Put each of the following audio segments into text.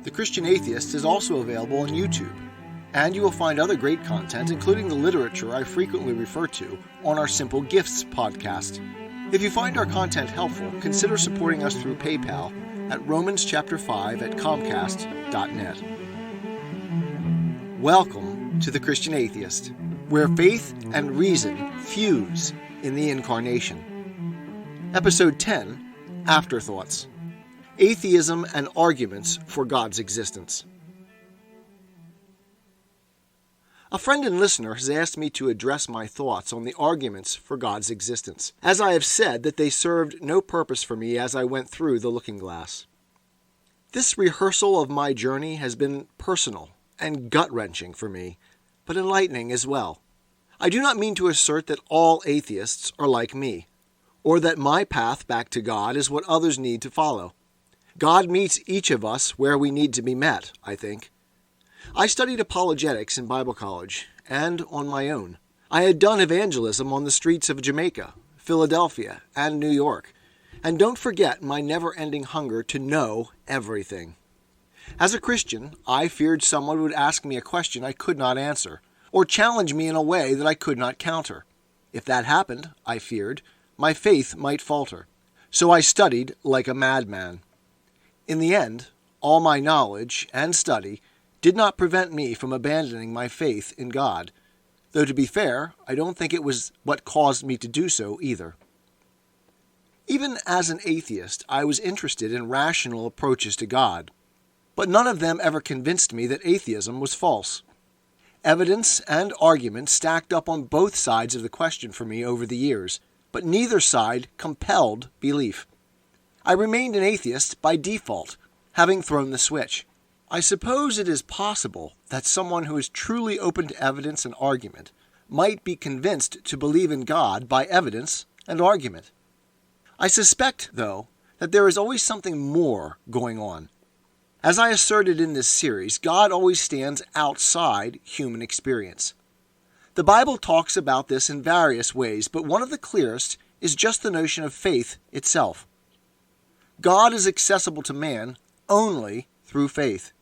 The Christian Atheist is also available on YouTube, and you will find other great content, including the literature I frequently refer to, on our Simple Gifts podcast. If you find our content helpful, consider supporting us through PayPal at Romans5@comcast.net. Welcome to The Christian Atheist, where faith and reason fuse in the incarnation. Episode 10, Afterthoughts. Atheism and Arguments for God's Existence. A friend and listener has asked me to address my thoughts on the arguments for God's existence, as I have said that they served no purpose for me as I went through the looking glass. This rehearsal of my journey has been personal and gut-wrenching for me, but enlightening as well. I do not mean to assert that all atheists are like me, or that my path back to God is what others need to follow. God meets each of us where we need to be met, I think. I studied apologetics in Bible college, and on my own. I had done evangelism on the streets of Jamaica, Philadelphia, and New York, and don't forget my never-ending hunger to know everything. As a Christian, I feared someone would ask me a question I could not answer, or challenge me in a way that I could not counter. If that happened, I feared, my faith might falter. So I studied like a madman. In the end, all my knowledge and study did not prevent me from abandoning my faith in God, though to be fair, I don't think it was what caused me to do so either. Even as an atheist, I was interested in rational approaches to God, but none of them ever convinced me that atheism was false. Evidence and argument stacked up on both sides of the question for me over the years, but neither side compelled belief. I remained an atheist by default, having thrown the switch. I suppose it is possible that someone who is truly open to evidence and argument might be convinced to believe in God by evidence and argument. I suspect, though, that there is always something more going on. As I asserted in this series, God always stands outside human experience. The Bible talks about this in various ways, but one of the clearest is just the notion of faith itself. God is accessible to man only through faith.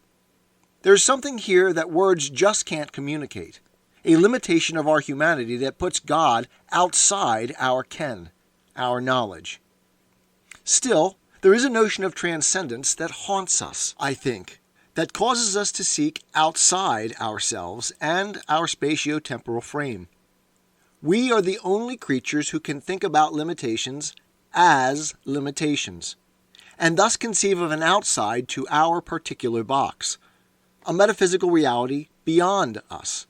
There's something here that words just can't communicate, a limitation of our humanity that puts God outside our ken, our knowledge. Still, there is a notion of transcendence that haunts us, I think, that causes us to seek outside ourselves and our spatio-temporal frame. We are the only creatures who can think about limitations as limitations, and thus conceive of an outside to our particular box, a metaphysical reality beyond us.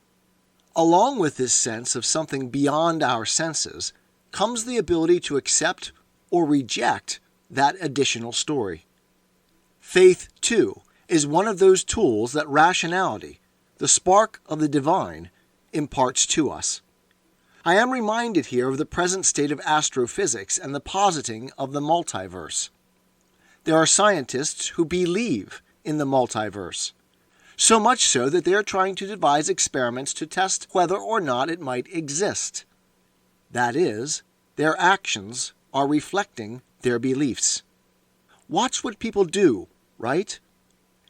Along with this sense of something beyond our senses comes the ability to accept or reject that additional story. Faith, too, is one of those tools that rationality, the spark of the divine, imparts to us. I am reminded here of the present state of astrophysics and the positing of the multiverse. There are scientists who believe in the multiverse, so much so that they are trying to devise experiments to test whether or not it might exist. That is, their actions are reflecting their beliefs. Watch what people do, right?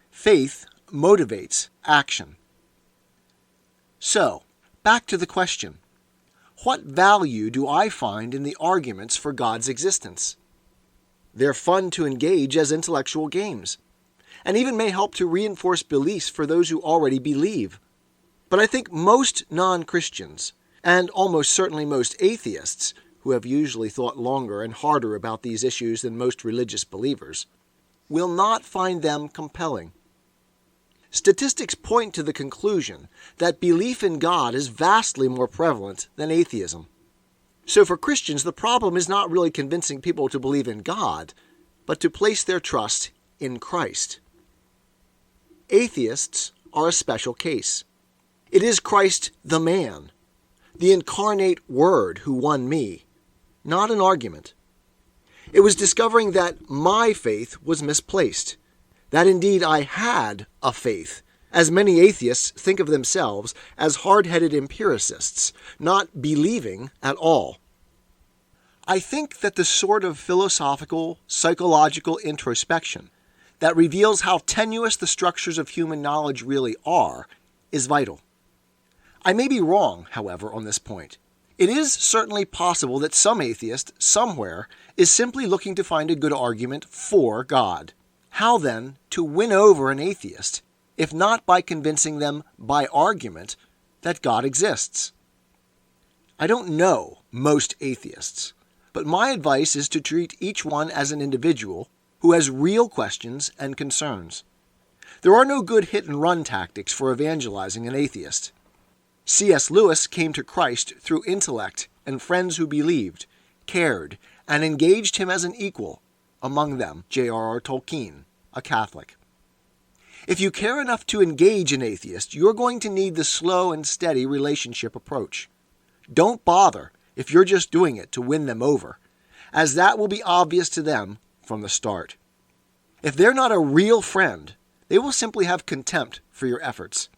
Faith motivates action. So, back to the question. What value do I find in the arguments for God's existence? They're fun to engage as intellectual games, and even may help to reinforce beliefs for those who already believe. But I think most non-Christians, and almost certainly most atheists, who have usually thought longer and harder about these issues than most religious believers, will not find them compelling. Statistics point to the conclusion that belief in God is vastly more prevalent than atheism. So for Christians, the problem is not really convincing people to believe in God, but to place their trust in Christ. Atheists are a special case. It is Christ the man, the incarnate Word who won me, not an argument. It was discovering that my faith was misplaced, that indeed I had a faith, as many atheists think of themselves as hard-headed empiricists, not believing at all. I think that the sort of philosophical, psychological introspection that reveals how tenuous the structures of human knowledge really are is vital. I may be wrong, however, on this point. It is certainly possible that some atheist somewhere is simply looking to find a good argument for God. How then to win over an atheist, if not by convincing them by argument that God exists? I don't know most atheists, but my advice is to treat each one as an individual who has real questions and concerns. There are no good hit-and-run tactics for evangelizing an atheist. C.S. Lewis came to Christ through intellect and friends who believed, cared, and engaged him as an equal, among them J.R.R. Tolkien, a Catholic. If you care enough to engage an atheist, you're going to need the slow and steady relationship approach. Don't bother if you're just doing it to win them over, as that will be obvious to them from the start. If they're not a real friend, they will simply have contempt for your efforts.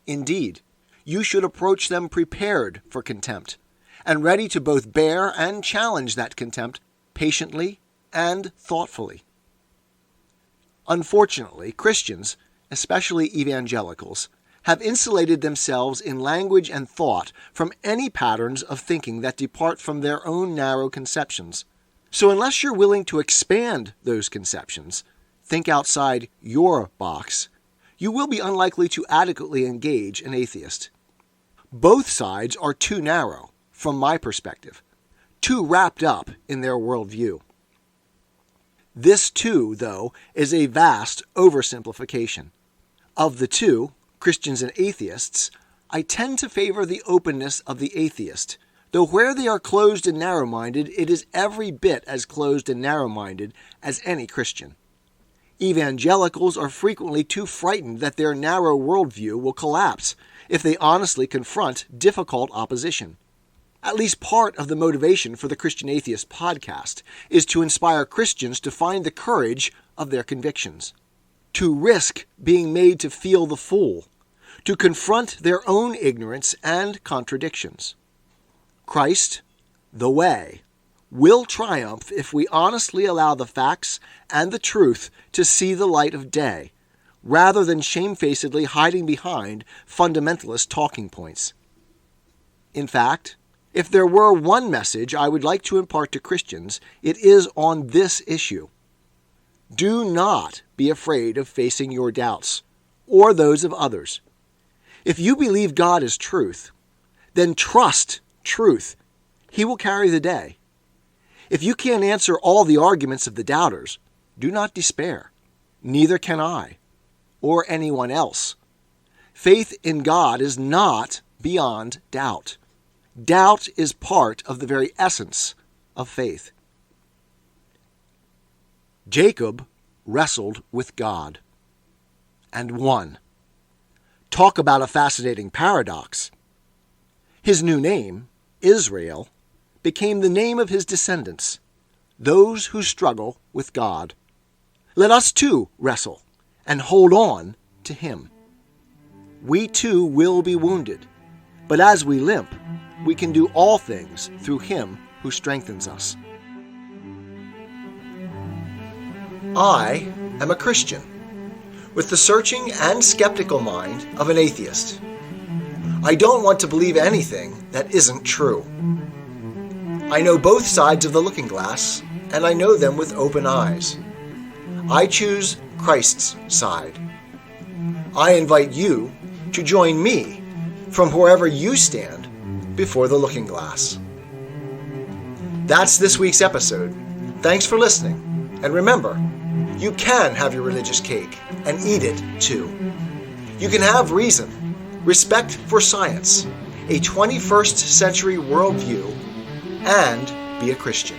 Indeed, you should approach them prepared for contempt, and ready to both bear and challenge that contempt patiently and thoughtfully. Unfortunately, Christians, especially evangelicals, have insulated themselves in language and thought from any patterns of thinking that depart from their own narrow conceptions. So unless you're willing to expand those conceptions, think outside your box, you will be unlikely to adequately engage an atheist. Both sides are too narrow, from my perspective, too wrapped up in their worldview. This, too, though, is a vast oversimplification. Of the two, Christians and atheists, I tend to favor the openness of the atheist, though where they are closed and narrow-minded, it is every bit as closed and narrow-minded as any Christian. Evangelicals are frequently too frightened that their narrow worldview will collapse if they honestly confront difficult opposition. At least part of the motivation for the Christian Atheist podcast is to inspire Christians to find the courage of their convictions, to risk being made to feel the fool, to confront their own ignorance and contradictions. Christ, the way, will triumph if we honestly allow the facts and the truth to see the light of day, rather than shamefacedly hiding behind fundamentalist talking points. In fact, if there were one message I would like to impart to Christians, it is on this issue. Do not be afraid of facing your doubts, or those of others. If you believe God is truth, then trust truth. He will carry the day. If you can't answer all the arguments of the doubters, do not despair. Neither can I, or anyone else. Faith in God is not beyond doubt. Doubt is part of the very essence of faith. Jacob wrestled with God and won. Talk about a fascinating paradox. His new name, Israel, became the name of his descendants, those who struggle with God. Let us too wrestle and hold on to him. We too will be wounded, but as we limp, we can do all things through him who strengthens us. I am a Christian, with the searching and skeptical mind of an atheist. I don't want to believe anything that isn't true. I know both sides of the looking glass, and I know them with open eyes. I choose Christ's side. I invite you to join me from wherever you stand before the looking glass. That's this week's episode. Thanks for listening, and remember, you can have your religious cake and eat it too. You can have reason, respect for science, a 21st century worldview, and be a Christian.